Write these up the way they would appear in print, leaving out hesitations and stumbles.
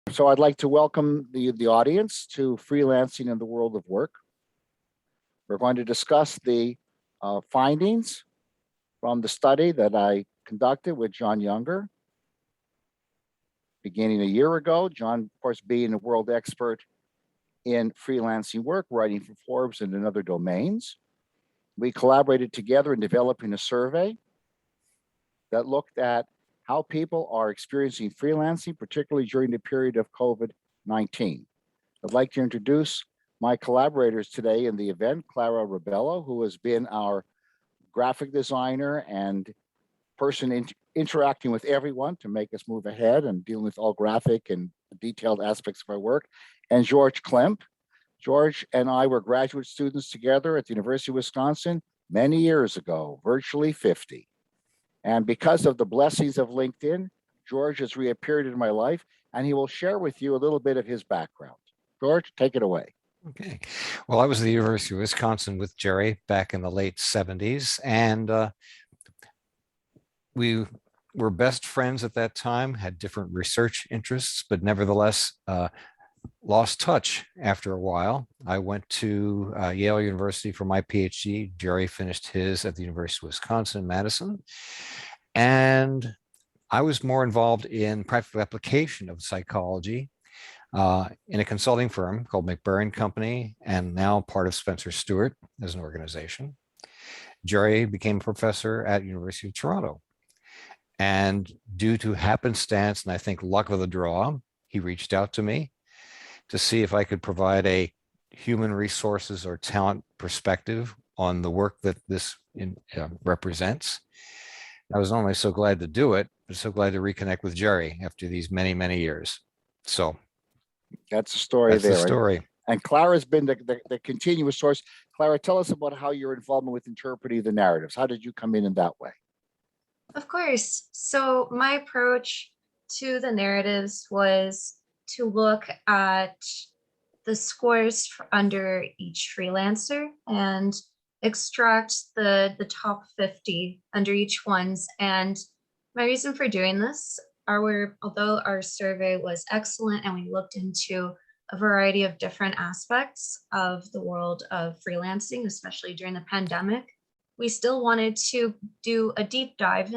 So I'd like to welcome the audience to Freelancing in the World of Work. We're going to discuss the findings from the study that I conducted with John Younger beginning a year ago. John, of course, being a world expert in freelancing work, writing for Forbes and in other domains. We collaborated together in developing a survey that looked at how people are experiencing freelancing, particularly during the period of COVID-19. I'd like to introduce my collaborators today in the event, Clara Rebello, who has been our graphic designer and person interacting with everyone to make us move ahead and dealing with all graphic and detailed aspects of our work, and George Klemp. George and I were graduate students together at the University of Wisconsin many years ago, virtually 50. And because of the blessings of LinkedIn, George has reappeared in my life, and he will share with you a little bit of his background. George, take it away. Okay. Well, I was at the University of Wisconsin with Jerry back in the late 70s, and we were best friends at that time, had different research interests, but nevertheless lost touch after a while. I went to Yale University for my PhD. Jerry finished his at the University of Wisconsin-Madison. And I was more involved in practical application of psychology in a consulting firm called McBurry & Company, and now part of Spencer Stewart as an organization. Jerry became a professor at University of Toronto. And due to happenstance, and I think luck of the draw, he reached out to me to see if I could provide a human resources or talent perspective on the work that this represents. I was not only so glad to do it, but so glad to reconnect with Jerry after these many, many years. So that's the story that's there. The story. And Clara's been the continuous source. Clara, tell us about how your involvement with interpreting the narratives. How did you come in that way? Of course. So my approach to the narratives was to look at the scores under each freelancer and extract the top 50 under each ones. And my reason for doing this, although our survey was excellent and we looked into a variety of different aspects of the world of freelancing, especially during the pandemic, we still wanted to do a deep dive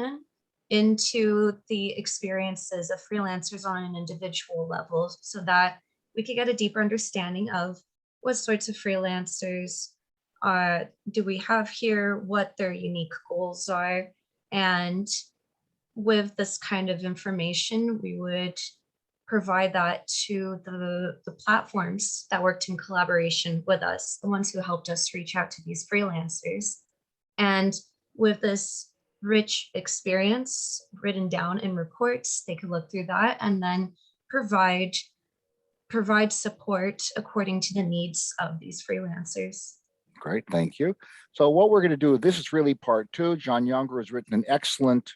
into the experiences of freelancers on an individual level so that we could get a deeper understanding of what sorts of freelancers do we have here, what their unique goals are. And with this kind of information, we would provide that to the platforms that worked in collaboration with us, the ones who helped us reach out to these freelancers. And with this rich experience written down in reports, they could look through that and then provide support according to the needs of these freelancers. Great, thank you. So what we're going to do, this is really part two. John Younger has written an excellent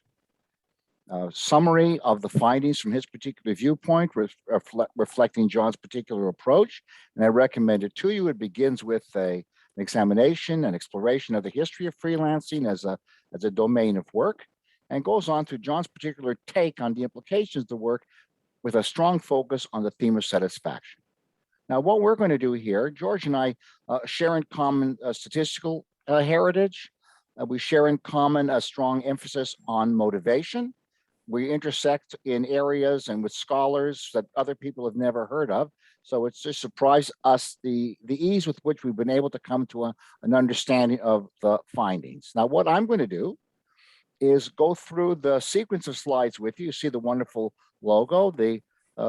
summary of the findings from his particular viewpoint, reflecting John's particular approach, and I recommend it to you. It begins with an examination and exploration of the history of freelancing as a domain of work, and goes on to John's particular take on the implications of the work with a strong focus on the theme of satisfaction. Now, what we're going to do here, George and I share in common statistical heritage. We share in common a strong emphasis on motivation. We intersect in areas and with scholars that other people have never heard of. So it's just surprised us the ease with which we've been able to come to an understanding of the findings. Now, what I'm going to do is go through the sequence of slides with you. You see the wonderful logo, the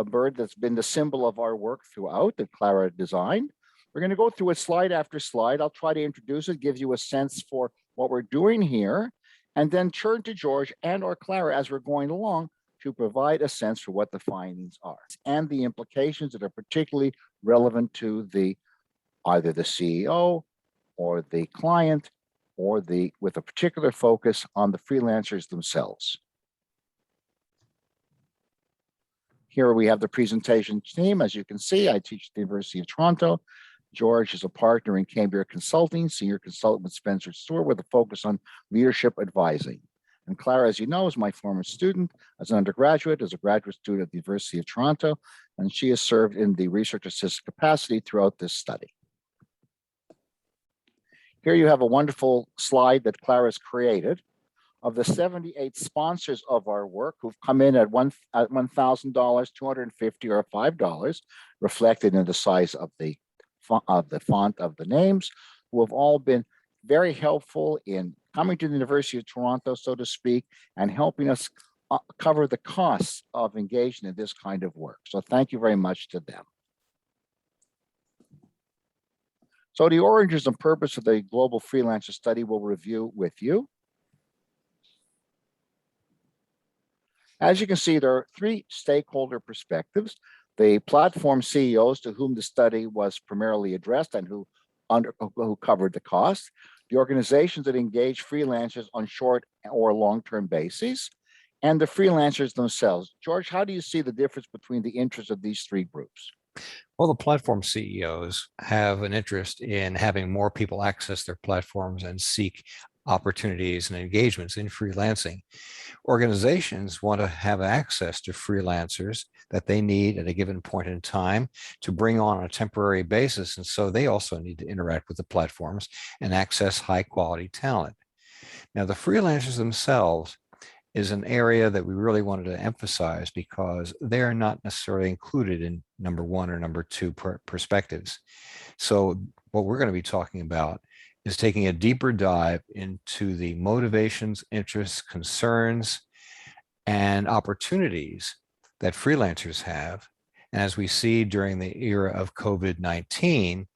bird that's been the symbol of our work throughout that Clara designed. We're going to go through it slide after slide. I'll try to introduce it, give you a sense for what we're doing here, and then turn to George and or Clara as we're going along to provide a sense for what the findings are and the implications that are particularly relevant to either the CEO or the client or with a particular focus on the freelancers themselves. Here we have the presentation team. As you can see, I teach at the University of Toronto. George is a partner in Cambria Consulting, senior consultant with Spencer Stewart with a focus on leadership advising. And Clara, as you know, is my former student as an undergraduate, as a graduate student at the University of Toronto, and she has served in the research assistant capacity throughout this study. Here you have a wonderful slide that Clara's created of the 78 sponsors of our work who've come in at $1,000, $250, or $5, reflected in the size of the font of the names, who have all been very helpful in coming to the University of Toronto, so to speak, and helping us cover the costs of engaging in this kind of work. So thank you very much to them. So the origins and purpose of the Global Freelancer Study we'll review with you. As you can see, there are three stakeholder perspectives: the platform CEOs to whom the study was primarily addressed and who covered the cost, the organizations that engage freelancers on short or long-term bases, and the freelancers themselves. George, how do you see the difference between the interests of these three groups? Well, the platform CEOs have an interest in having more people access their platforms and seek opportunities and engagements in freelancing. Organizations want to have access to freelancers that they need at a given point in time to bring on a temporary basis. And so they also need to interact with the platforms and access high quality talent. Now, the freelancers themselves is an area that we really wanted to emphasize because they're not necessarily included in number one or number two perspectives. So what we're going to be talking about is taking a deeper dive into the motivations, interests, concerns, and opportunities that freelancers have. And as we see during the era of COVID-19,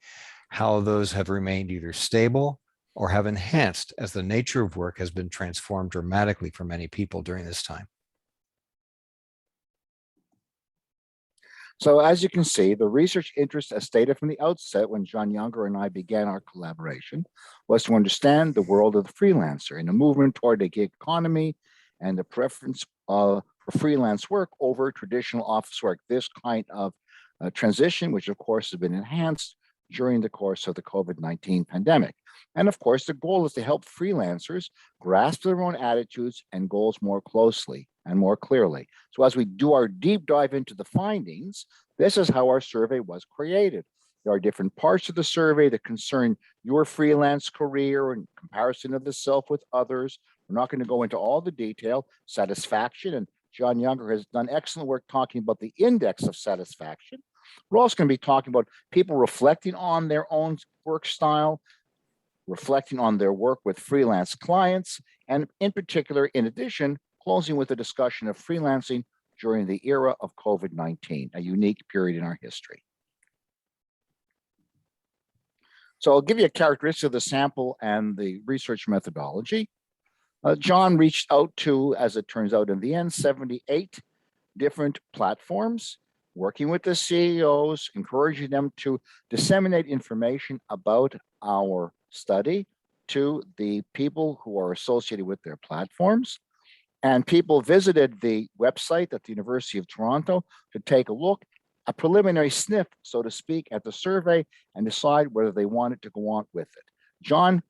how those have remained either stable or have enhanced as the nature of work has been transformed dramatically for many people during this time. So as you can see, the research interest, as stated from the outset when John Younger and I began our collaboration, was to understand the world of the freelancer and the movement toward a gig economy and the preference for freelance work over traditional office work. This kind of transition, which of course has been enhanced during the course of the COVID-19 pandemic. And of course, the goal is to help freelancers grasp their own attitudes and goals more closely and more clearly. So as we do our deep dive into the findings, this is how our survey was created. There are different parts of the survey that concern your freelance career and comparison of the self with others. We're not going to go into all the detail. Satisfaction, and John Younger has done excellent work talking about the index of satisfaction. We're also going to be talking about people reflecting on their own work style, reflecting on their work with freelance clients, and in particular, in addition, closing with a discussion of freelancing during the era of COVID-19, a unique period in our history. So I'll give you a characteristic of the sample and the research methodology. John reached out to, as it turns out in the end, 78 different platforms, working with the CEOs, encouraging them to disseminate information about our study to the people who are associated with their platforms. And people visited the website at the University of Toronto to take a look, a preliminary sniff, so to speak, at the survey and decide whether they wanted to go on with it. John,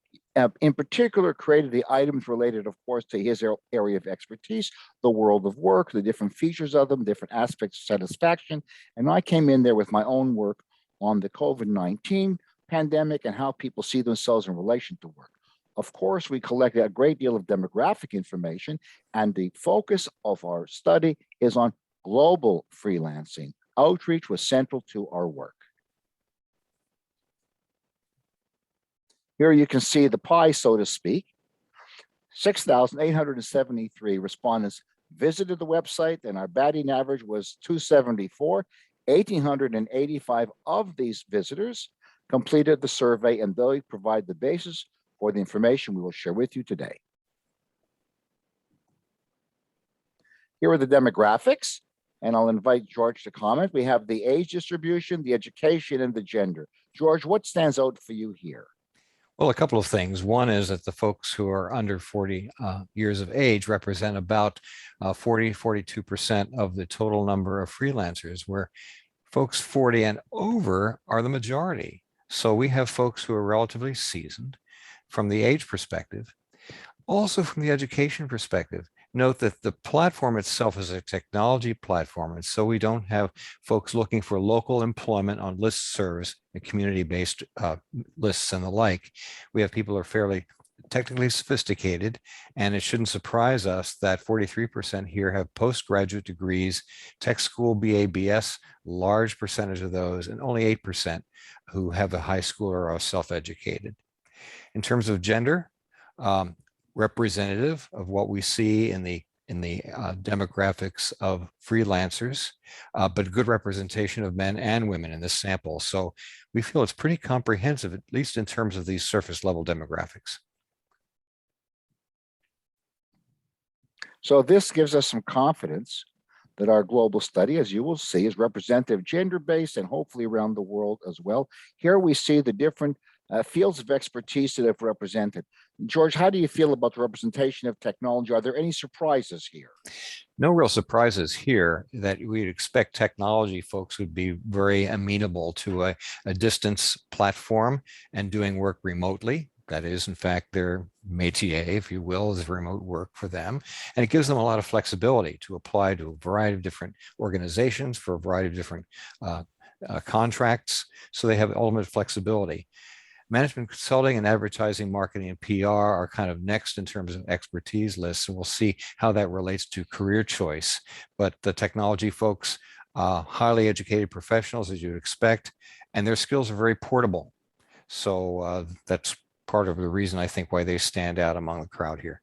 in particular, created the items related, of course, to his area of expertise, the world of work, the different features of them, different aspects of satisfaction. And I came in there with my own work on the COVID-19 pandemic and how people see themselves in relation to work. Of course, we collected a great deal of demographic information, and the focus of our study is on global freelancing. Outreach was central to our work. Here you can see the pie, so to speak. 6,873 respondents visited the website, and our batting average was 274. 1,885 of these visitors completed the survey, and they provide the basis for the information we will share with you today. Here are the demographics, and I'll invite George to comment. We have the age distribution, the education, and the gender. George, what stands out for you here? Well, a couple of things. One is that the folks who are under 40 years of age represent about 42% of the total number of freelancers, where folks 40 and over are the majority. So we have folks who are relatively seasoned from the age perspective. Also, from the education perspective, note that the platform itself is a technology platform, and so we don't have folks looking for local employment on listservs and community-based lists and the like. We have people who are fairly technically sophisticated, and it shouldn't surprise us that 43% here have postgraduate degrees, tech school BA, BS, large percentage of those, and only 8% who have a high school or are self-educated. In terms of gender, representative of what we see in the demographics of freelancers, but good representation of men and women in this sample. So we feel it's pretty comprehensive, at least in terms of these surface level demographics. So this gives us some confidence that our global study, as you will see, is representative, gender-based, and hopefully around the world as well. Here we see the different fields of expertise that have represented. George, how do you feel about the representation of technology? Are there any surprises here? No real surprises here. That we'd expect technology folks would be very amenable to a distance platform and doing work remotely. That is, in fact, their métier, if you will, is remote work for them. And it gives them a lot of flexibility to apply to a variety of different organizations for a variety of different contracts. So they have ultimate flexibility. Management consulting and advertising, marketing, and PR are kind of next in terms of expertise lists, and we'll see how that relates to career choice. But the technology folks, highly educated professionals, as you'd expect, and their skills are very portable. So that's part of the reason I think why they stand out among the crowd here.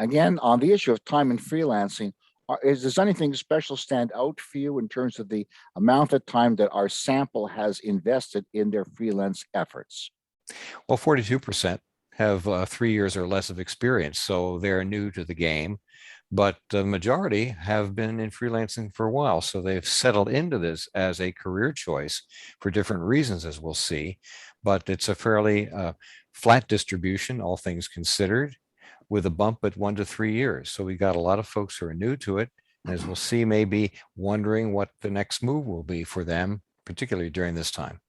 Again, on the issue of time and freelancing, does anything special stand out for you in terms of the amount of time that our sample has invested in their freelance efforts? Well, 42% have 3 years or less of experience, so they're new to the game. But the majority have been in freelancing for a while, so they've settled into this as a career choice for different reasons, as we'll see. But it's a fairly flat distribution, all things considered, with a bump at 1 to 3 years. So we got a lot of folks who are new to it, and as we'll see, maybe wondering what the next move will be for them, particularly during this time.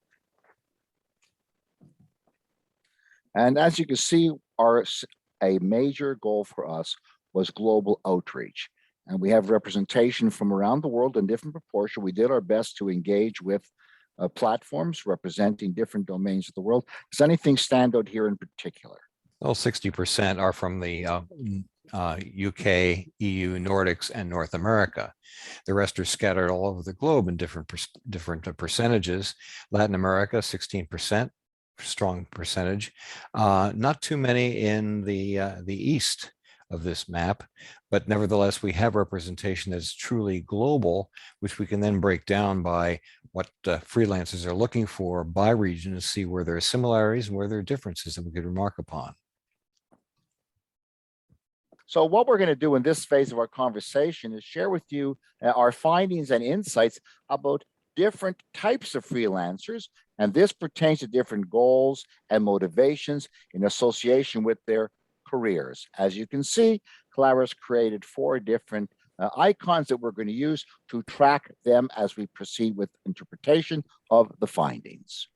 And as you can see, a major goal for us was global outreach. And we have representation from around the world in different proportion. We did our best to engage with platforms representing different domains of the world. Does anything stand out here in particular? Well, 60% are from the UK, EU, Nordics, and North America. The rest are scattered all over the globe in different percentages. Latin America, 16%, strong percentage. Not too many in the East of this map, but nevertheless, we have representation that's truly global, which we can then break down by what freelancers are looking for by region to see where there are similarities and where there are differences that we could remark upon. So what we're going to do in this phase of our conversation is share with you our findings and insights about different types of freelancers, and this pertains to different goals and motivations in association with their careers. As you can see, Clara's created 4 different icons that we're going to use to track them as we proceed with interpretation of the findings.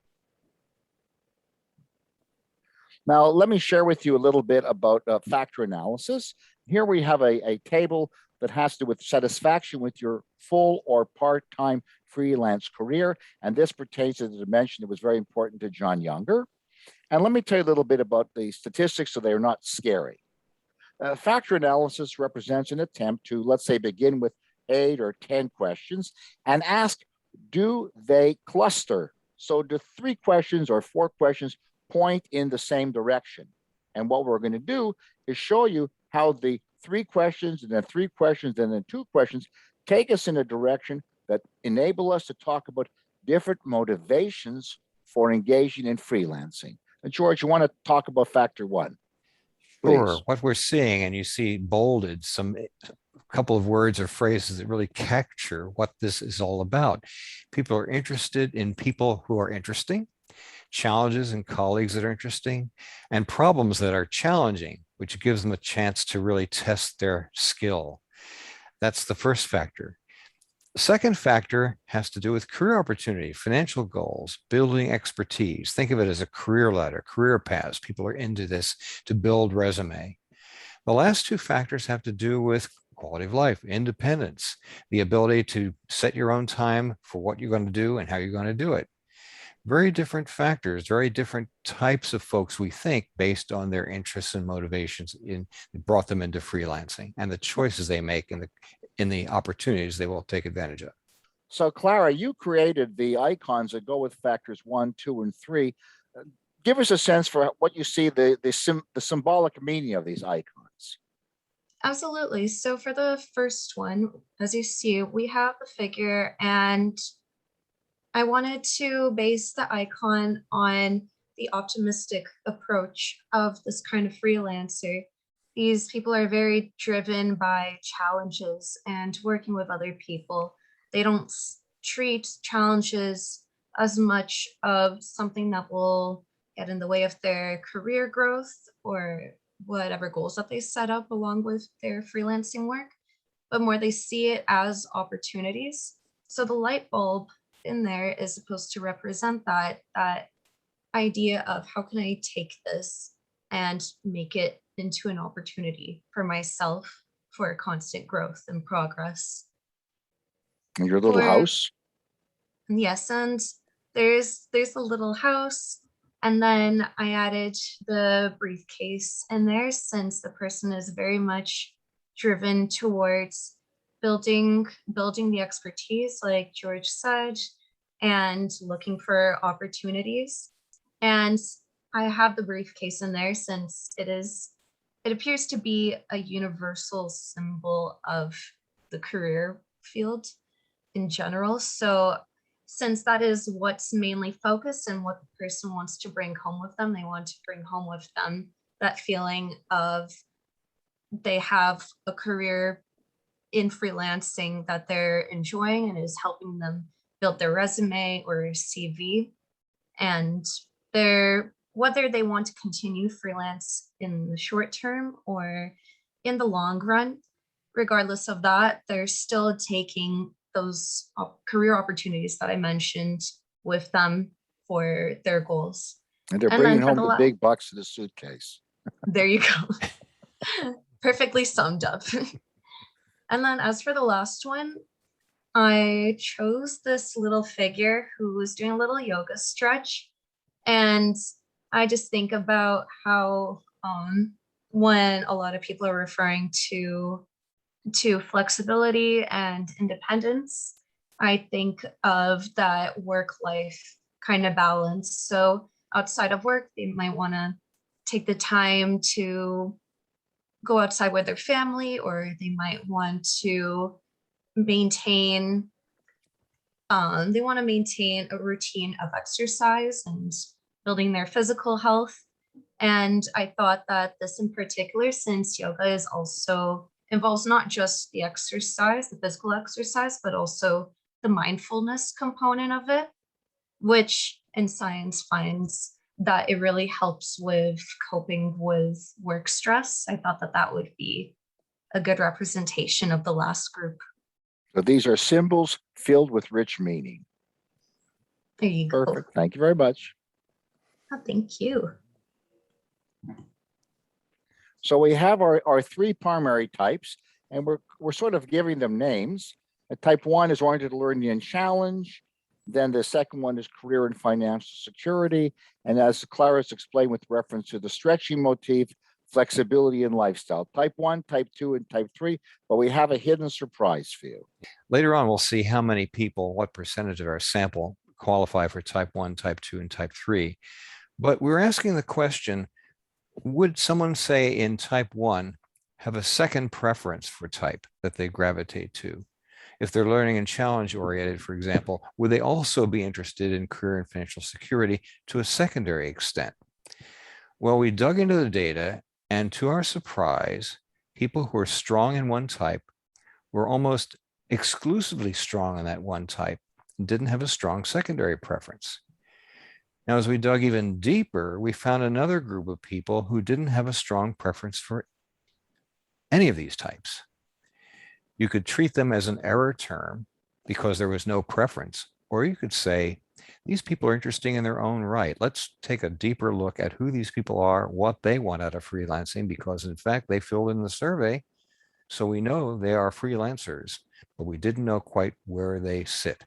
Now, let me share with you a little bit about factor analysis. Here we have a table that has to do with satisfaction with your full or part-time freelance career. And this pertains to the dimension that was very important to John Younger. And let me tell you a little bit about the statistics so they're not scary. Factor analysis represents an attempt to, let's say, begin with 8 or 10 questions and ask, do they cluster? So do 3 questions or 4 questions point in the same direction? And what we're going to do is show you how the 3 questions and then 3 questions and then 2 questions take us in a direction that enable us to talk about different motivations for engaging in freelancing. George, you want to talk about factor 1? Sure. Please. What we're seeing, and you see bolded a couple of words or phrases that really capture what this is all about. People are interested in people who are interesting, challenges and colleagues that are interesting, and problems that are challenging, which gives them a chance to really test their skill. That's the first factor. The second factor has to do with career opportunity, financial goals, building expertise. Think of it as a career ladder, career paths. People are into this to build resume. The last two factors have to do with quality of life, independence, the ability to set your own time for what you're going to do and how you're going to do it. Very different factors, very different types of folks we think based on their interests and motivations brought them into freelancing and the choices they make and the opportunities they will take advantage of. So Clara, you created the icons that go with factors 1, 2, and 3. Give us a sense for what you see the symbolic meaning of these icons. Absolutely. So for the first one, as you see, we have the figure, and I wanted to base the icon on the optimistic approach of this kind of freelancer. These people are very driven by challenges and working with other people. They don't treat challenges as much of something that will get in the way of their career growth or whatever goals that they set up along with their freelancing work, but more they see it as opportunities. So the light bulb in there is supposed to represent that idea of how can I take this and make it into an opportunity for myself for constant growth and progress. And your little house. Yes, and there's a little house, and then I added the briefcase in there since the person is very much driven towards building the expertise, like George said, and looking for opportunities. And I have the briefcase in there since it appears to be a universal symbol of the career field in general. So since that is what's mainly focused and what the person wants to bring home with them, they want to bring home with them that feeling of they have a career in freelancing that they're enjoying and is helping them build their resume or CV. And whether they want to continue freelance in the short term or in the long run, regardless of that, they're still taking those career opportunities that I mentioned with them for their goals. And they're bringing home the big bucks in the suitcase. There you go. Perfectly summed up. And then as for the last one, I chose this little figure who was doing a little yoga stretch. And I just think about how when a lot of people are referring to flexibility and independence, I think of that work-life kind of balance. So outside of work, they might want to take the time to go outside with their family, or they might want to maintain a routine of exercise and building their physical health. And I thought that this in particular, since yoga is also involves not just the exercise, the physical exercise, but also the mindfulness component of it, which in science finds that it really helps with coping with work stress. I thought that that would be a good representation of the last group. So these are symbols filled with rich meaning. There you go. Perfect. Thank you very much. Oh, thank you. So we have our three primary types, and we're sort of giving them names. Type 1 is oriented to learning and challenge. Then the second one is career and financial security. And as Clarice explained with reference to the stretching motif, flexibility and lifestyle. Type 1, type 2, and type 3, but we have a hidden surprise for you. Later on, we'll see how many people, what percentage of our sample qualify for type 1, type 2, and type 3. But we're asking the question, would someone say in type 1 have a second preference for type that they gravitate to? If they're learning and challenge oriented, for example, would they also be interested in career and financial security to a secondary extent? Well, we dug into the data, and to our surprise, people who are strong in one type were almost exclusively strong in that one type and didn't have a strong secondary preference. Now, as we dug even deeper, we found another group of people who didn't have a strong preference for any of these types. You could treat them as an error term because there was no preference. Or you could say, these people are interesting in their own right. Let's take a deeper look at who these people are, what they want out of freelancing, because in fact, they filled in the survey. So we know they are freelancers, but we didn't know quite where they sit.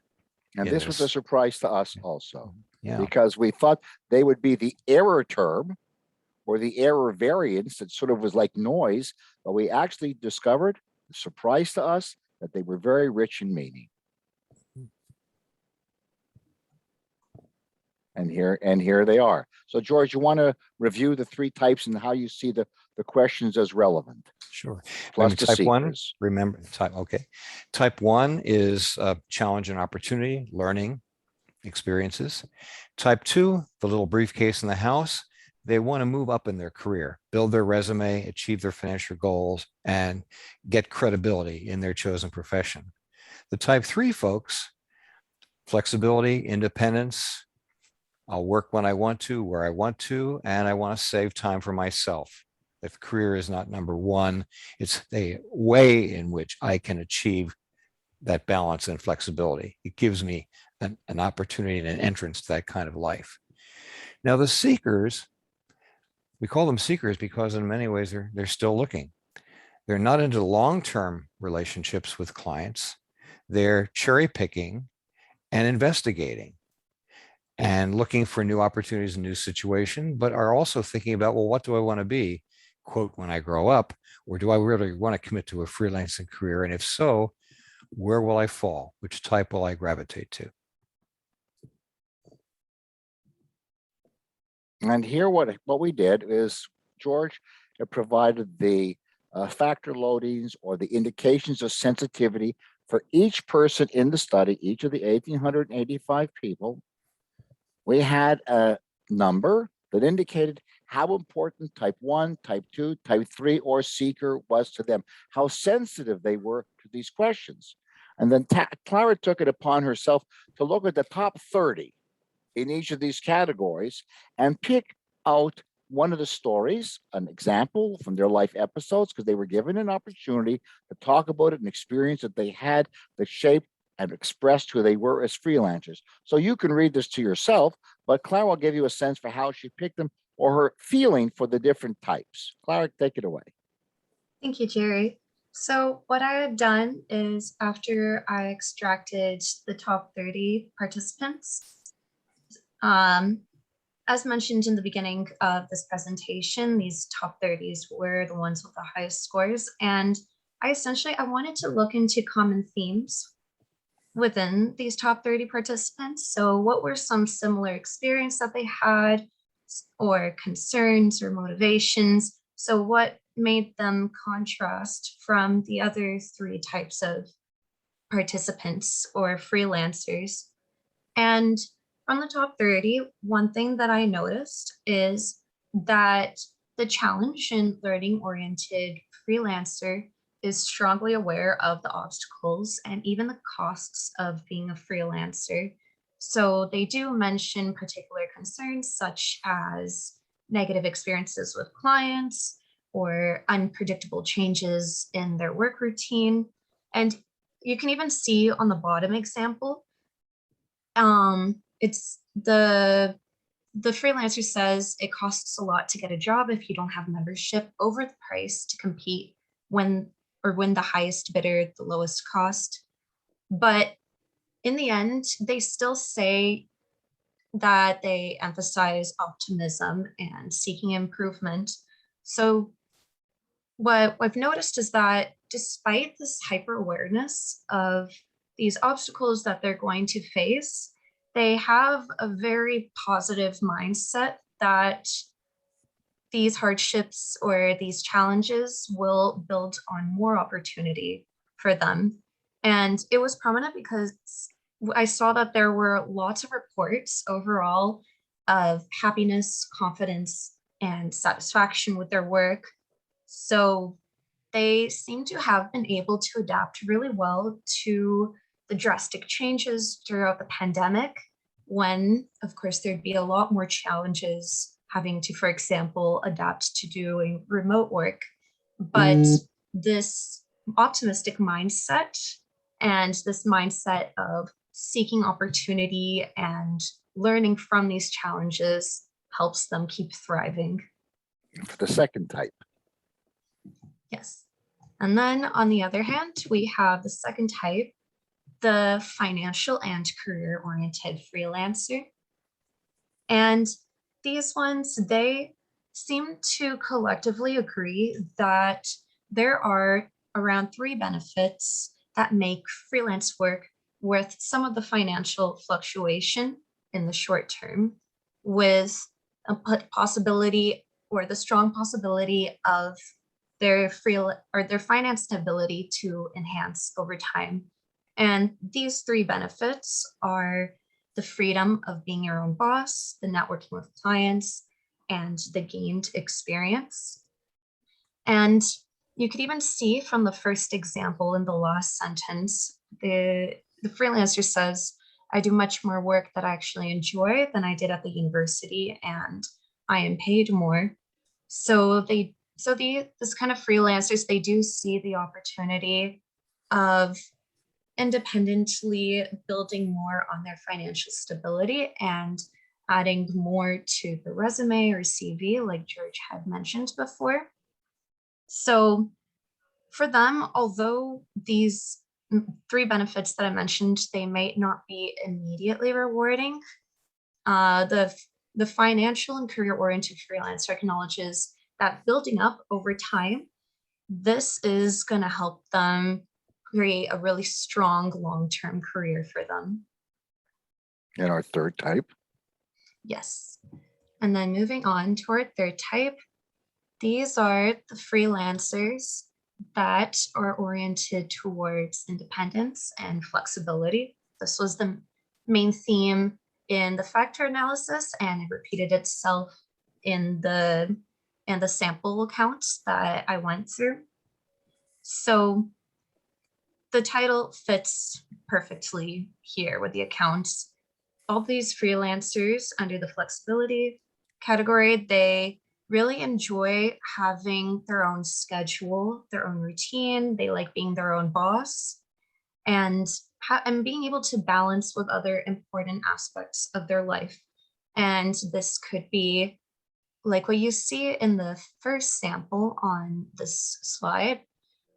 And in this was a surprise to us also, Yeah. because we thought they would be the error term or the error variance that sort of was like noise, but we actually discovered, a surprise to us, that they were very rich in meaning. And here they are. So George, you want to review the three types and how you see the questions as relevant? Sure. Plus Remember, the type one, seekers. remember type, okay. Type one is challenge and opportunity, learning experiences. Type two, the little briefcase in the house, they want to move up in their career, build their resume, achieve their financial goals, and get credibility in their chosen profession. The type three folks, flexibility, independence, I'll work when I want to, where I want to, and I want to save time for myself. If career is not number one, it's a way in which I can achieve that balance and flexibility. It gives me an opportunity and an entrance to that kind of life. Now, the seekers, we call them seekers because in many ways they're still looking. They're not into long-term relationships with clients. They're cherry picking and investigating and looking for new opportunities and new situation, but are also thinking about, well, what do I want to be, quote, when I grow up? Or do I really want to commit to a freelancing career? And if so, where will I fall? Which type will I gravitate to? And here what we did is, George, it provided the factor loadings or the indications of sensitivity for each person in the study, each of the 1,885 people. We had a number that indicated how important type 1, type 2, type 3, or seeker was to them, how sensitive they were to these questions. And then Clara took it upon herself to look at the top 30 in each of these categories and pick out one of the stories, an example from their life episodes, because they were given an opportunity to talk about it, an experience that they had that shaped and expressed who they were as freelancers. So you can read this to yourself, but Clara will give you a sense for how she picked them or her feeling for the different types. Clara, take it away. Thank you, Jerry. So what I had done is after I extracted the top 30 participants, as mentioned in the beginning of this presentation, these top 30s were the ones with the highest scores. And I wanted to look into common themes within these top 30 participants. So what were some similar experience that they had, or concerns or motivations? So what made them contrast from the other three types of participants or freelancers? And from the top 30, one thing that I noticed is that the challenge and learning-oriented freelancer is strongly aware of the obstacles and even the costs of being a freelancer. So they do mention particular concerns such as negative experiences with clients or unpredictable changes in their work routine. And you can even see on the bottom example, it's the freelancer says it costs a lot to get a job if you don't have membership over the price to compete when the highest bidder, the lowest cost. But in the end, they still say that they emphasize optimism and seeking improvement. So what I've noticed is that despite this hyper awareness of these obstacles that they're going to face, they have a very positive mindset that these hardships or these challenges will build on more opportunity for them. And it was prominent because I saw that there were lots of reports overall of happiness, confidence, and satisfaction with their work. So they seem to have been able to adapt really well to the drastic changes throughout the pandemic, when, of course, there'd be a lot more challenges having to, for example, adapt to doing remote work. But this optimistic mindset And this mindset of seeking opportunity and learning from these challenges helps them keep thriving. For the second type. Yes. And then on the other hand, we have the second type, the financial and career-oriented freelancer. And these ones, they seem to collectively agree that there are around 3 benefits that make freelance work worth some of the financial fluctuation in the short term, with a possibility or the strong possibility of their their finance stability to enhance over time. And these 3 benefits are the freedom of being your own boss, the networking with clients, and the gained experience. And you could even see from the first example in the last sentence, the freelancer says, I do much more work that I actually enjoy than I did at the university, and I am paid more. So this kind of freelancers, they do see the opportunity of independently building more on their financial stability and adding more to the resume or CV, like George had mentioned before. So for them, although these 3 benefits that I mentioned, they may not be immediately rewarding, the financial and career-oriented freelancer acknowledges that building up over time, this is going to help them create a really strong long-term career for them. And our third type. Yes. And then moving on to our third type, these are the freelancers that are oriented towards independence and flexibility. This was the main theme in the factor analysis, and it repeated itself in the sample accounts that I went through. So the title fits perfectly here with the accounts. All these freelancers under the flexibility category, they really enjoy having their own schedule, their own routine. They like being their own boss and being able to balance with other important aspects of their life. And this could be like what you see in the first sample on this slide.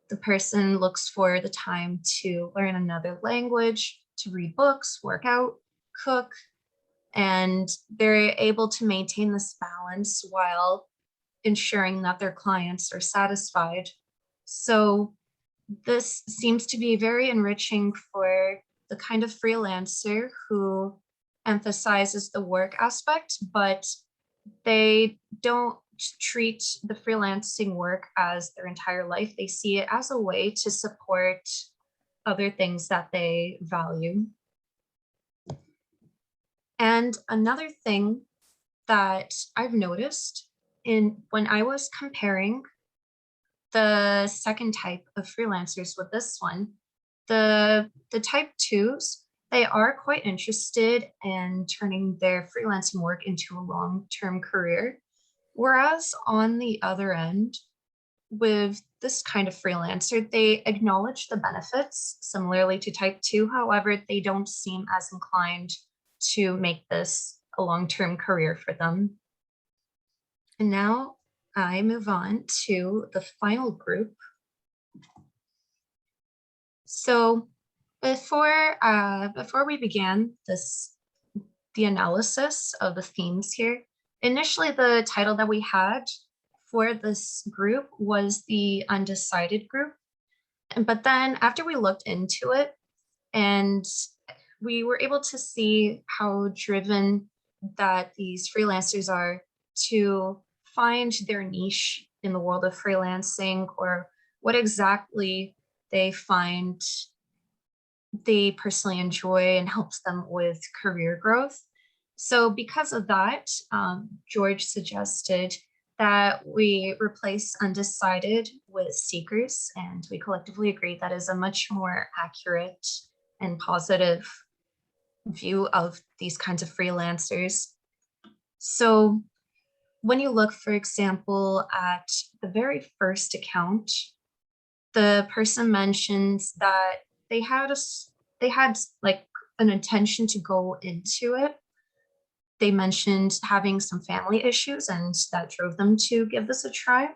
The person looks for the time to learn another language, to read books, work out, cook, and they're able to maintain this balance while ensuring that their clients are satisfied. So this seems to be very enriching for the kind of freelancer who emphasizes the work aspect, but they don't treat the freelancing work as their entire life. They see it as a way to support other things that they value. And another thing that I've noticed when I was comparing the second type of freelancers with this one, the type 2s, they are quite interested in turning their freelancing work into a long-term career. Whereas on the other end, with this kind of freelancer, they acknowledge the benefits similarly to type 2. However, they don't seem as inclined to make this a long-term career for them. And now I move on to the final group. So before we began the analysis of the themes here, initially the title that we had for this group was the undecided group. But then after we looked into it, and we were able to see how driven that these freelancers are to find their niche in the world of freelancing, or what exactly they find they personally enjoy and helps them with career growth. So because of that, George suggested that we replace undecided with seekers, and we collectively agreed that is a much more accurate and positive view of these kinds of freelancers. So when you look, for example, at the very first account, the person mentions that they had they had like an intention to go into it. They mentioned having some family issues, and that drove them to give this a try.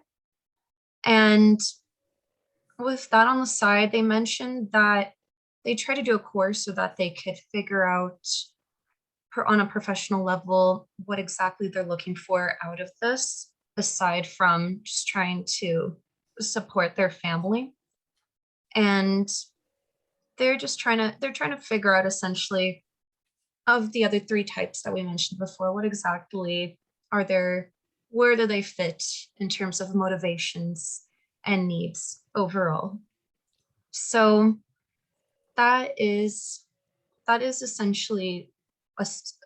And with that on the side, they mentioned that they try to do a course so that they could figure out on a professional level what exactly they're looking for out of this, aside from just trying to support their family. And they're trying to figure out essentially, of the other three types that we mentioned before, what exactly are their, where do they fit in terms of motivations and needs overall. So that is essentially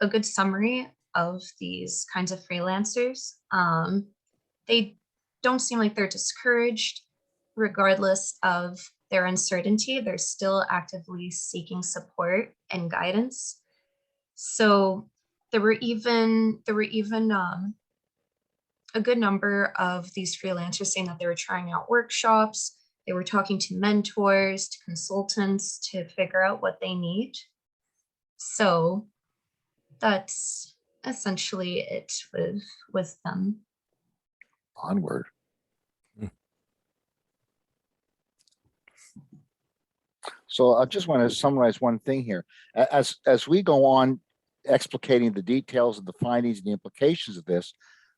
a good summary of these kinds of freelancers. They don't seem like they're discouraged, regardless of their uncertainty. They're still actively seeking support and guidance. So there were even a good number of these freelancers saying that they were trying out workshops. They were talking to mentors, to consultants to figure out what they need. So that's essentially it with them. Onward. So I just want to summarize one thing here. As we go on explicating the details of the findings and the implications of this,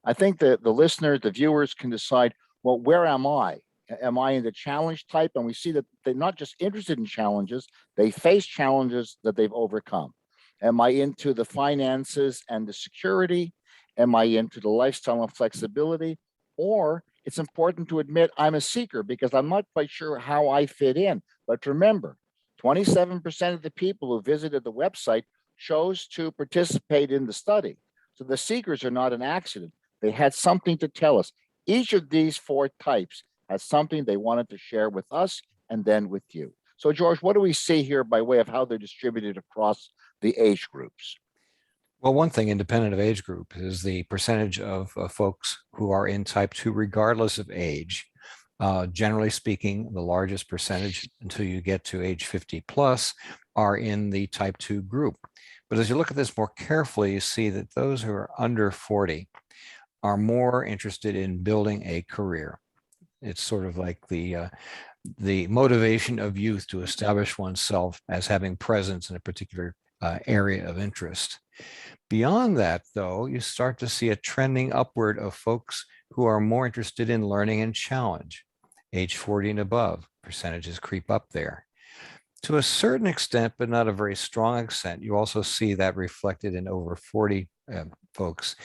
I think that the listeners, the viewers can decide, well, where am I? Am I in the challenge type? And we see that they're not just interested in challenges, they face challenges that they've overcome. Am I into the finances and the security? Am I into the lifestyle and flexibility? Or it's important to admit I'm a seeker because I'm not quite sure how I fit in. But remember, 27% of the people who visited the website chose to participate in the study. So the seekers are not an accident. They had something to tell us. Each of these four types has something they wanted to share with us and then with you. So George, what do we see here by way of how they're distributed across the age groups? Well, one thing independent of age group is the percentage of folks who are in type 2 regardless of age. Generally speaking, the largest percentage until you get to age 50 plus are in the type 2 group. But as you look at this more carefully, you see that those who are under 40 are more interested in building a career. It's sort of like the motivation of youth to establish oneself as having presence in a particular area of interest. Beyond that, though, you start to see a trending upward of folks who are more interested in learning and challenge. Age 40 and above, percentages creep up there. To a certain extent, but not a very strong extent, you also see that reflected in over 40 folks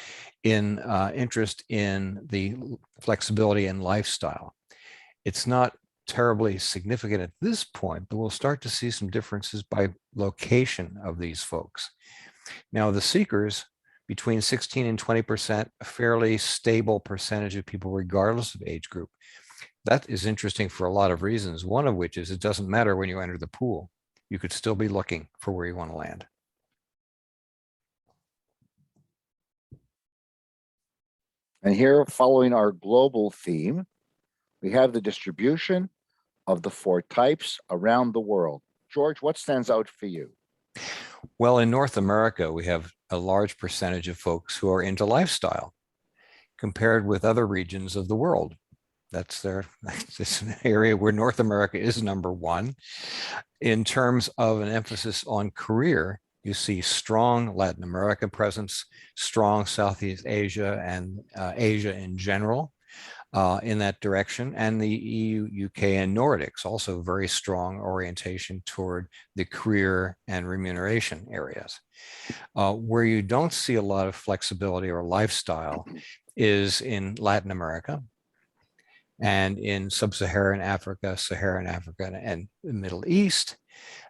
in interest in the flexibility and lifestyle. It's not terribly significant at this point, but we'll start to see some differences by location of these folks. Now, the seekers, between 16 and 20%, a fairly stable percentage of people regardless of age group. That is interesting for a lot of reasons, one of which is it doesn't matter when you enter the pool. You could still be looking for where you want to land. And here, following our global theme, we have the distribution of the four types around the world. George, what stands out for you? Well, in North America, we have a large percentage of folks who are into lifestyle compared with other regions of the world. That's an area where North America is number one. In terms of an emphasis on career, you see strong Latin American presence, strong Southeast Asia and Asia in general in that direction, and the EU, UK, and Nordics, also very strong orientation toward the career and remuneration areas. Where you don't see a lot of flexibility or lifestyle is in Latin America, and in sub-Saharan Africa, Saharan Africa, and the Middle East.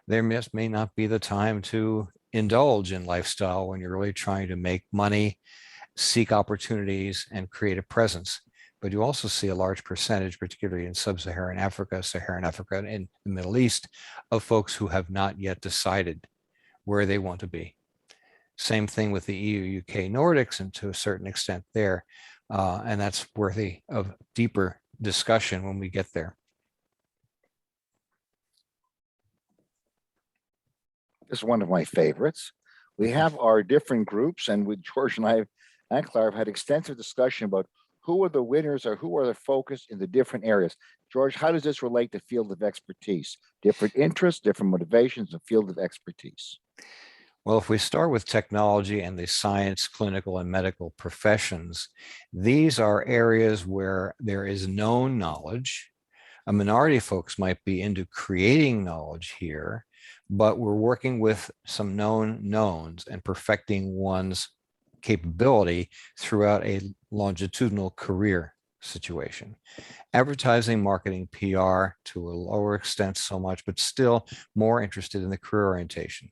There may not be the time to indulge in lifestyle when you're really trying to make money, seek opportunities, and create a presence. But you also see a large percentage, particularly in sub-Saharan Africa, Saharan Africa, and the Middle East, of folks who have not yet decided where they want to be. Same thing with the EU, UK, Nordics, and to a certain extent there. And that's worthy of deeper discussion when we get there. This is one of my favorites. We have our different groups, and with George and I and Clara have had extensive discussion about who are the winners or who are the focus in the different areas. George, how does this relate to field of expertise? Different interests, different motivations, and field of expertise. Well, if we start with technology and the science, clinical, and medical professions, these are areas where there is known knowledge. A minority of folks might be into creating knowledge here, but we're working with some known knowns and perfecting one's capability throughout a longitudinal career situation. Advertising, marketing, PR to a lower extent so much, but still more interested in the career orientation.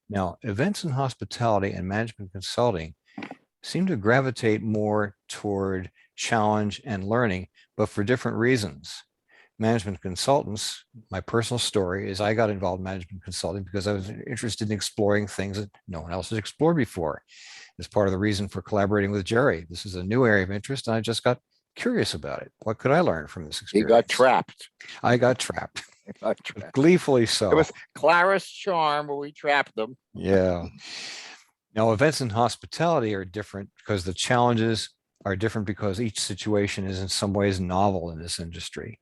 Now, events and hospitality and management consulting seem to gravitate more toward challenge and learning, but for different reasons. Management consultants, my personal story is I got involved in management consulting because I was interested in exploring things that no one else has explored before. As part of the reason for collaborating with Jerry. This is a new area of interest, and I just got curious about it. What could I learn from this experience? You got trapped. I got trapped. Got trapped. Gleefully so. It was Clara's charm, but we trapped them. Yeah. Now, events and hospitality are different because the challenges are different because each situation is in some ways novel in this industry.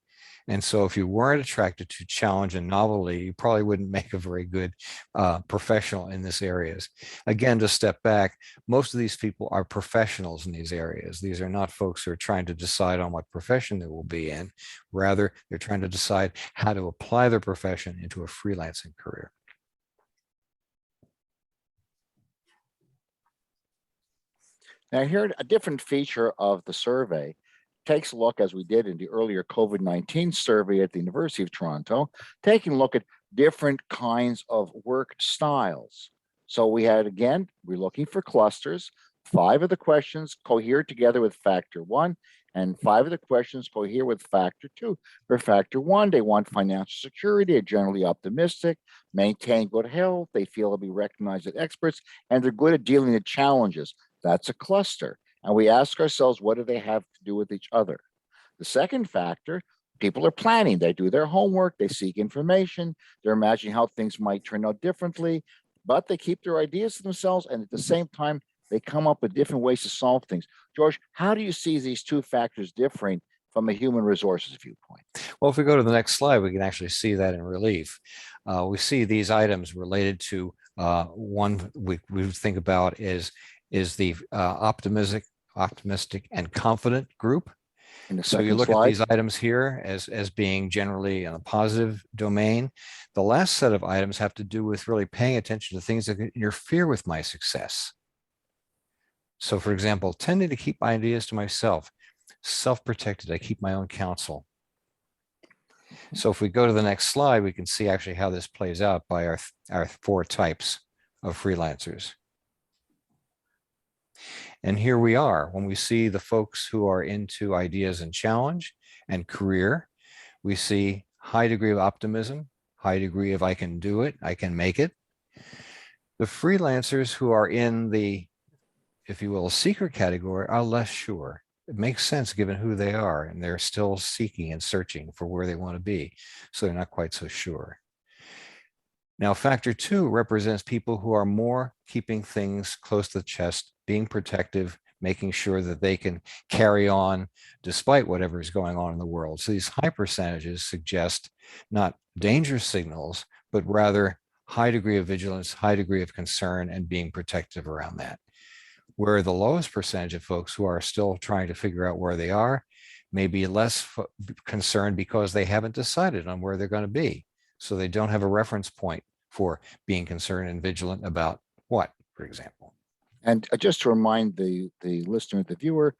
And so if you weren't attracted to challenge and novelty, you probably wouldn't make a very good professional in this areas. Again, to step back, most of these people are professionals in these areas. These are not folks who are trying to decide on what profession they will be in. Rather, they're trying to decide how to apply their profession into a freelancing career. Now here, a different feature of the survey takes a look, as we did in the earlier COVID-19 survey at the University of Toronto, taking a look at different kinds of work styles. So we had, again, we're looking for clusters. 5 of the questions cohere together with factor 1, and 5 of the questions cohere with factor 2. For factor 1, they want financial security, they're generally optimistic, maintain good health, they feel they'll be recognized as experts, and they're good at dealing with challenges. That's a cluster. And we ask ourselves, what do they have to do with each other? The second factor, people are planning. They do their homework, they seek information, they're imagining how things might turn out differently, but they keep their ideas to themselves, and at the same time, they come up with different ways to solve things. George, how do you see these two factors differing from a human resources viewpoint? Well, if we go to the next slide, we can actually see that in relief. We see these items related to one we think about is the optimistic and confident group. So you look at these items here as being generally in a positive domain. The last set of items have to do with really paying attention to things that can interfere with my success. So for example, tending to keep my ideas to myself, self-protected, I keep my own counsel. So if we go to the next slide, we can see actually how this plays out by our 4 types of freelancers. And here we are, when we see the folks who are into ideas and challenge and career, we see high degree of optimism, high degree of I can do it, I can make it. The freelancers who are in the, if you will, seeker category are less sure. It makes sense given who they are, and they're still seeking and searching for where they want to be. So they're not quite so sure. Now, factor 2 represents people who are more keeping things close to the chest, being protective, making sure that they can carry on despite whatever is going on in the world. So these high percentages suggest not danger signals, but rather high degree of vigilance, high degree of concern, and being protective around that. Where the lowest percentage of folks who are still trying to figure out where they are may be less concerned because they haven't decided on where they're going to be. So they don't have a reference point for being concerned and vigilant about what, for example. And just to remind the listener, the viewer,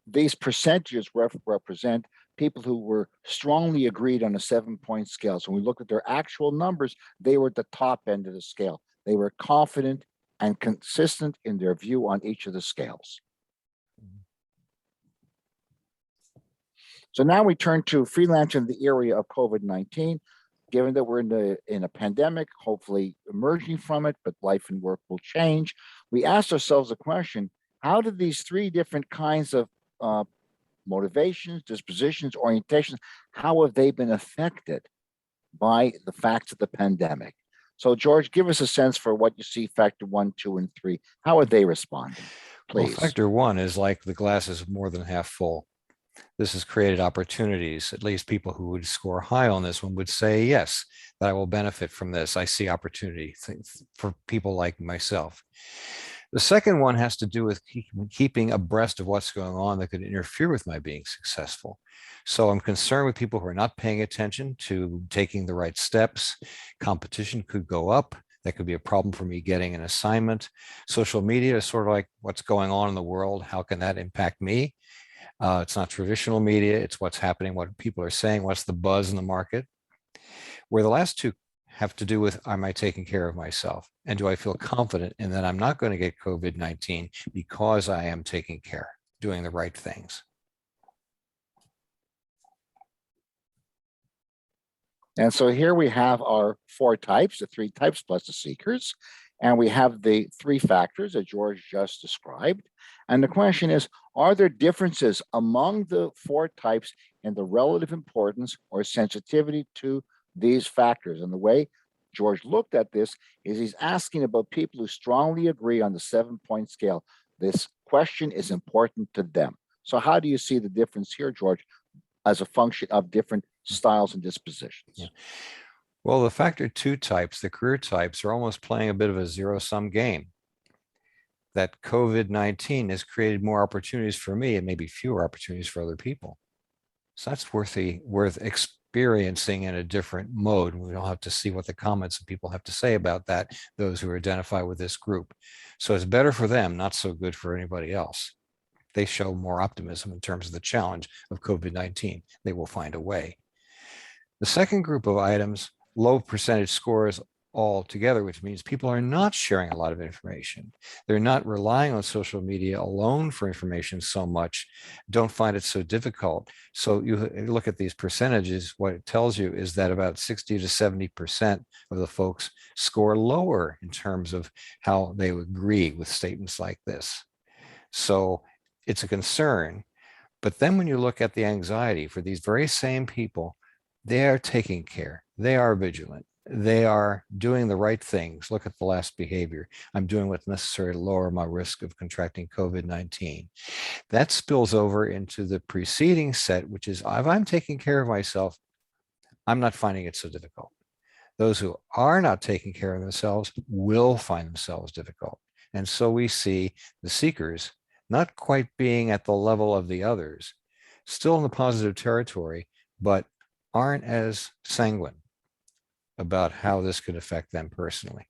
these percentages represent people who were strongly agreed on a 7-point scale. So when we look at their actual numbers, they were at the top end of the scale. They were confident and consistent in their view on each of the scales. So now we turn to freelancing in the area of COVID-19. Given that we're in a pandemic, hopefully emerging from it, but life and work will change, we asked ourselves the question, how did these 3 different kinds of motivations, dispositions, orientations, how have they been affected by the facts of the pandemic? So George, give us a sense for what you see factor 1, 2, and 3. How are they responding? Well, Please. factor 1 is like the glass is more than half full. This has created opportunities. At least people who would score high on this one would say, yes, that I will benefit from this. I see opportunity for people like myself. The second one has to do with keeping abreast of what's going on that could interfere with my being successful. So I'm concerned with people who are not paying attention to taking the right steps. Competition could go up. That could be a problem for me getting an assignment. Social media is sort of like what's going on in the world. How can that impact me? It's not traditional media. It's what's happening, what people are saying, what's the buzz in the market. Where the last two have to do with, am I taking care of myself? And do I feel confident in that I'm not going to get COVID-19 because I am taking care, doing the right things? And so here we have our 4 types, the 3 types plus the seekers. And we have the 3 factors that George just described. And the question is, are there differences among the 4 types in the relative importance or sensitivity to these factors? And the way George looked at this is he's asking about people who strongly agree on the 7-point scale. This question is important to them. So how do you see the difference here, George, as a function of different styles and dispositions? Yeah. Well, the factor 2 types, the career types, are almost playing a bit of a zero-sum game. That COVID-19 has created more opportunities for me and maybe fewer opportunities for other people. So that's worth experiencing in a different mode. We don't have to see what the comments of people have to say about that, those who identify with this group. So it's better for them, not so good for anybody else. They show more optimism in terms of the challenge of COVID-19. They will find a way. The second group of items, low percentage scores altogether, which means people are not sharing a lot of information. They're not relying on social media alone for information so much, don't find it so difficult. So you look at these percentages, what it tells you is that about 60 to 70% of the folks score lower in terms of how they agree with statements like this. So it's a concern. But then when you look at the anxiety for these very same people, they are taking care. They are vigilant. They are doing the right things. Look at the last behavior. I'm doing what's necessary to lower my risk of contracting COVID-19. That spills over into the preceding set, which is if I'm taking care of myself, I'm not finding it so difficult. Those who are not taking care of themselves will find themselves difficult. And so we see the seekers not quite being at the level of the others, still in the positive territory, but aren't as sanguine about how this could affect them personally.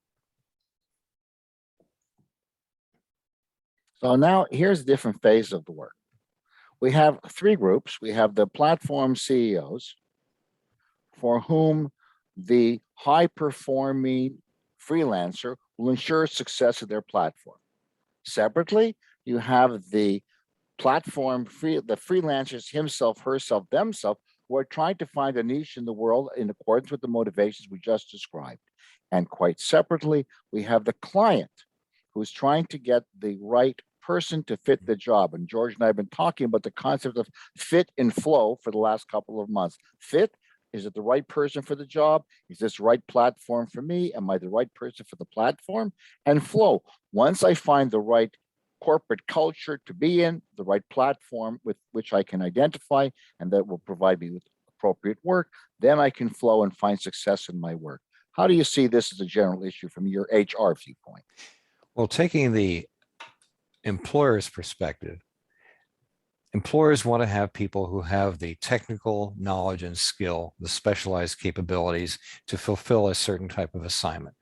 So now here's a different phase of the work. We have 3 groups. We have the platform CEOs, for whom the high-performing freelancer will ensure success of their platform. Separately, you have the the freelancers himself, herself, themselves, who are trying to find a niche in the world in accordance with the motivations we just described. And quite separately, we have the client who's trying to get the right person to fit the job. And George and I have been talking about the concept of fit and flow for the last couple of months. Fit, is it the right person for the job? Is this the right platform for me? Am I the right person for the platform? And flow, once I find the right corporate culture to be in, the right platform with which I can identify, and that will provide me with appropriate work, then I can flow and find success in my work. How do you see this as a general issue from your HR viewpoint? Well, taking the employer's perspective, employers want to have people who have the technical knowledge and skill, the specialized capabilities to fulfill a certain type of assignment.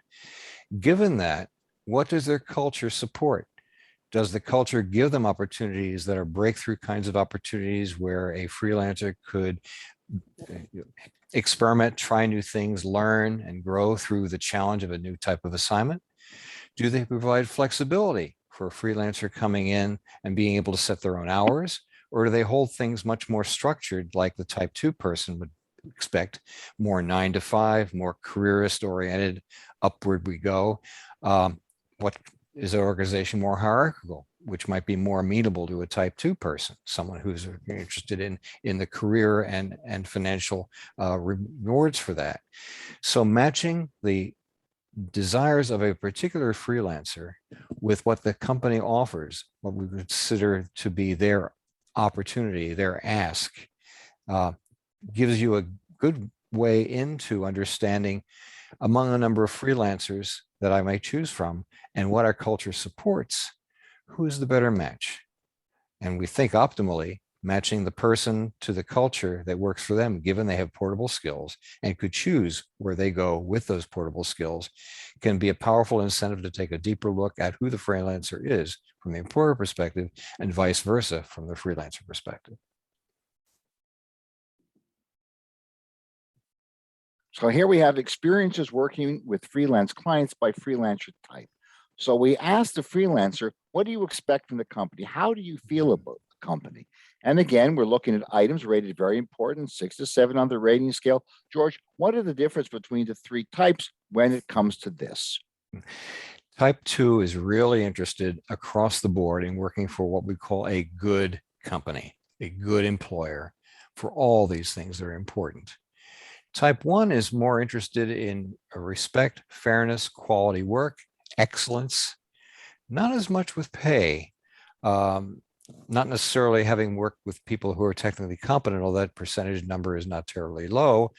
Given that, what does their culture support? Does the culture give them opportunities that are breakthrough kinds of opportunities where a freelancer could experiment, try new things, learn and grow through the challenge of a new type of assignment? Do they provide flexibility for a freelancer coming in and being able to set their own hours? Or do they hold things much more structured like the type 2 person would expect, more 9 to 5, more careerist oriented, upward we go? What is an organization more hierarchical, which might be more amenable to a type 2 person, someone who's interested in the career and financial rewards for that? So matching the desires of a particular freelancer with what the company offers, what we consider to be their opportunity, their ask, gives you a good way into understanding among a number of freelancers that I may choose from and what our culture supports, who's the better match. And we think optimally matching the person to the culture that works for them, given they have portable skills and could choose where they go with those portable skills, can be a powerful incentive to take a deeper look at who the freelancer is from the employer perspective and vice versa from the freelancer perspective. So here we have experiences working with freelance clients by freelancer type. So we asked the freelancer, what do you expect from the company? How do you feel about the company? And again, we're looking at items rated very important, 6 to 7 on the rating scale. George, what are the difference between the 3 types when it comes to this? Type 2 is really interested across the board in working for what we call a good company, a good employer for all these things that are important. Type 1 is more interested in respect, fairness, quality work, excellence, not as much with pay, not necessarily having worked with people who are technically competent, although that percentage number is not terribly low,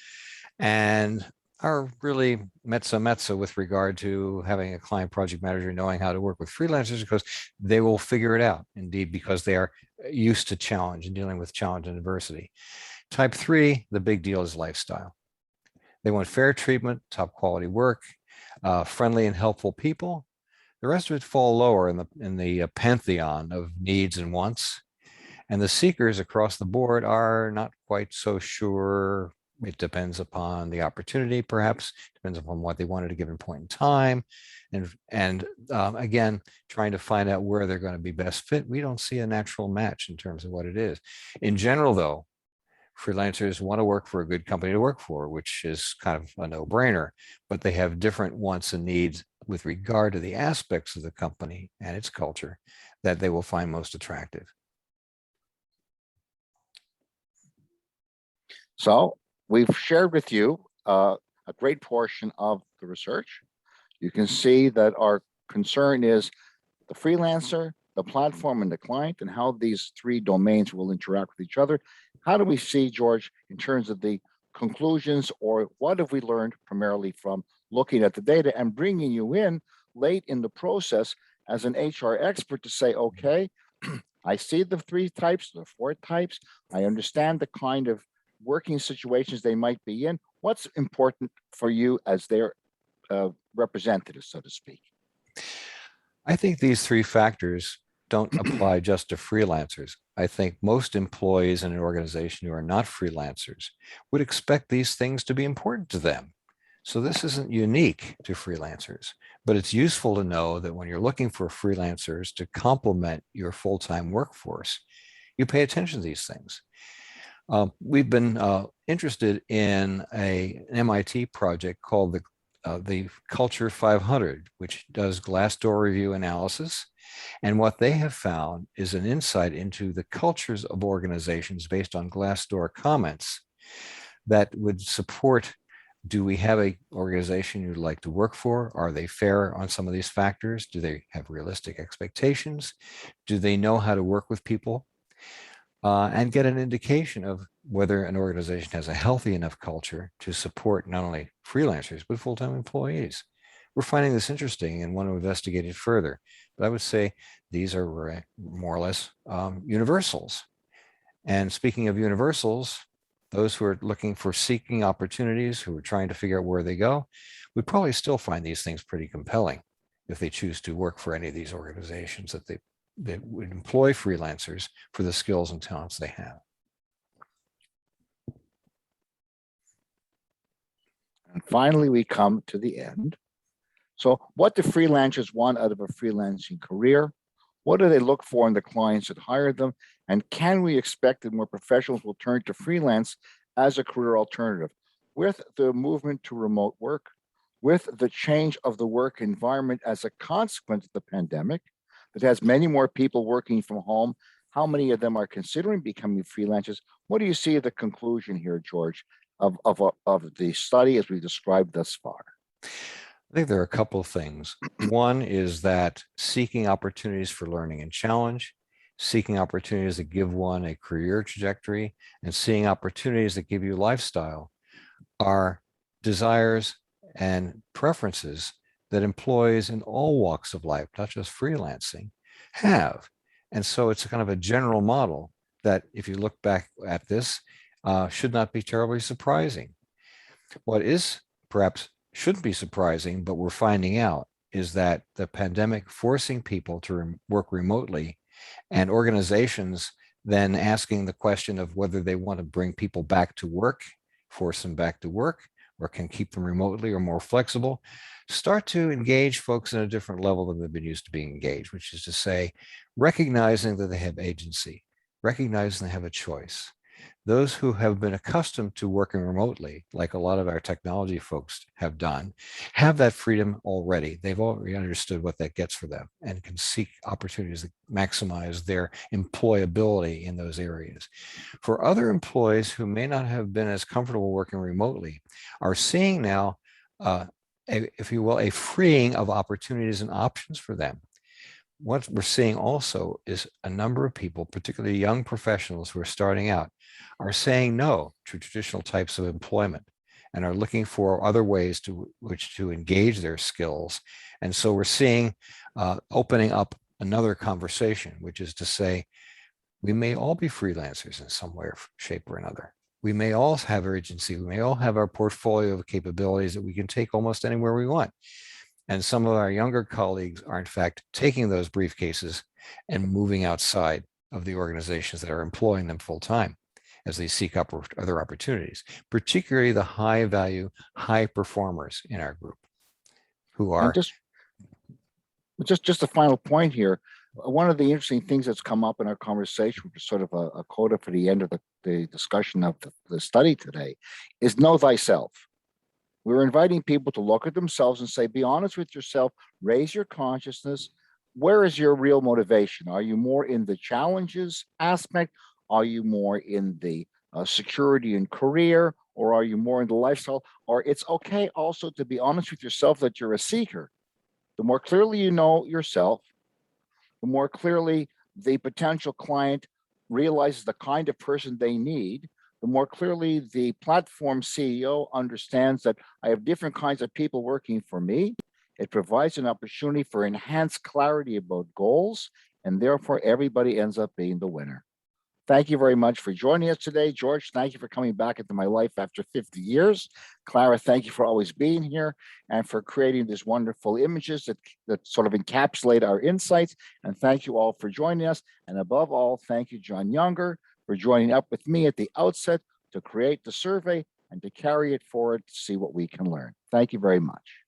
and are really mezza with regard to having a client project manager knowing how to work with freelancers because they will figure it out, indeed, because they are used to challenge and dealing with challenge and adversity. Type 3, the big deal is lifestyle. They want fair treatment, top quality work, friendly and helpful people. The rest of it fall lower in the pantheon of needs and wants. And the seekers across the board are not quite so sure. It depends upon the opportunity, perhaps, depends upon what they want at a given point in time. And again, trying to find out where they're going to be best fit. We don't see a natural match in terms of what it is. In general, though, freelancers want to work for a good company to work for, which is kind of a no-brainer, but they have different wants and needs with regard to the aspects of the company and its culture that they will find most attractive. So we've shared with you a great portion of the research. You can see that our concern is the freelancer, the platform, and the client, and how these 3 domains will interact with each other. How do we see, George, in terms of the conclusions, or what have we learned primarily from looking at the data and bringing you in late in the process as an HR expert to say, okay, I see the 3 types, the 4 types. I understand the kind of working situations they might be in. What's important for you as their representative, so to speak? I think these 3 factors don't apply just to freelancers. I think most employees in an organization who are not freelancers would expect these things to be important to them. So this isn't unique to freelancers, but it's useful to know that when you're looking for freelancers to complement your full-time workforce, you pay attention to these things. We've been interested in an MIT project called the Culture 500, which does Glassdoor review analysis. And what they have found is an insight into the cultures of organizations based on Glassdoor comments that would support, do we have an organization you'd like to work for? Are they fair on some of these factors? Do they have realistic expectations? Do they know how to work with people? And get an indication of whether an organization has a healthy enough culture to support not only freelancers, but full-time employees. We're finding this interesting and want to investigate it further. But I would say these are more or less universals. And speaking of universals, those who are looking for seeking opportunities, who are trying to figure out where they go, would probably still find these things pretty compelling if they choose to work for any of these organizations that would employ freelancers for the skills and talents they have. And finally, we come to the end. So what do freelancers want out of a freelancing career? What do they look for in the clients that hire them? And can we expect that more professionals will turn to freelance as a career alternative? With the movement to remote work, with the change of the work environment as a consequence of the pandemic, that has many more people working from home, how many of them are considering becoming freelancers? What do you see at the conclusion here, George, of the study as we described thus far? I think there are a couple of things. One is that seeking opportunities for learning and challenge, seeking opportunities that give one a career trajectory, and seeing opportunities that give you lifestyle are desires and preferences that employees in all walks of life, not just freelancing, have. And so it's kind of a general model that, if you look back at this, should not be terribly surprising. What is perhaps shouldn't be surprising, but we're finding out, is that the pandemic forcing people to work remotely, and organizations then asking the question of whether they want to bring people back to work, force them back to work, or can keep them remotely or more flexible, start to engage folks in a different level than they've been used to being engaged, which is to say, recognizing that they have agency, recognizing they have a choice. Those who have been accustomed to working remotely, like a lot of our technology folks have done, have that freedom already. They've already understood what that gets for them and can seek opportunities that maximize their employability in those areas. For other employees who may not have been as comfortable working remotely, are seeing now, if you will, a freeing of opportunities and options for them. What we're seeing also is a number of people, particularly young professionals who are starting out, are saying no to traditional types of employment and are looking for other ways to which to engage their skills. And so we're seeing opening up another conversation, which is to say, we may all be freelancers in some way or shape or another. We may all have our agency. We may all have our portfolio of capabilities that we can take almost anywhere we want. And some of our younger colleagues are, in fact, taking those briefcases and moving outside of the organizations that are employing them full time as they seek up other opportunities, particularly the high value, high performers in our group who And are. just a final point here. One of the interesting things that's come up in our conversation, which is sort of a coda for the end of the discussion of the study today, is know thyself. We're inviting people to look at themselves and say, be honest with yourself, raise your consciousness. Where is your real motivation? Are you more in the challenges aspect? Are you more in the security and career? Or are you more in the lifestyle? Or it's okay also to be honest with yourself that you're a seeker. The more clearly you know yourself, the more clearly the potential client realizes the kind of person they need, the more clearly the platform CEO understands that I have different kinds of people working for me. It provides an opportunity for enhanced clarity about goals, and therefore everybody ends up being the winner. Thank you very much for joining us today. George, thank you for coming back into my life after 50 years. Clara, thank you for always being here and for creating these wonderful images that sort of encapsulate our insights. And thank you all for joining us. And above all, thank you, John Younger, for joining up with me at the outset to create the survey and to carry it forward to see what we can learn. Thank you very much.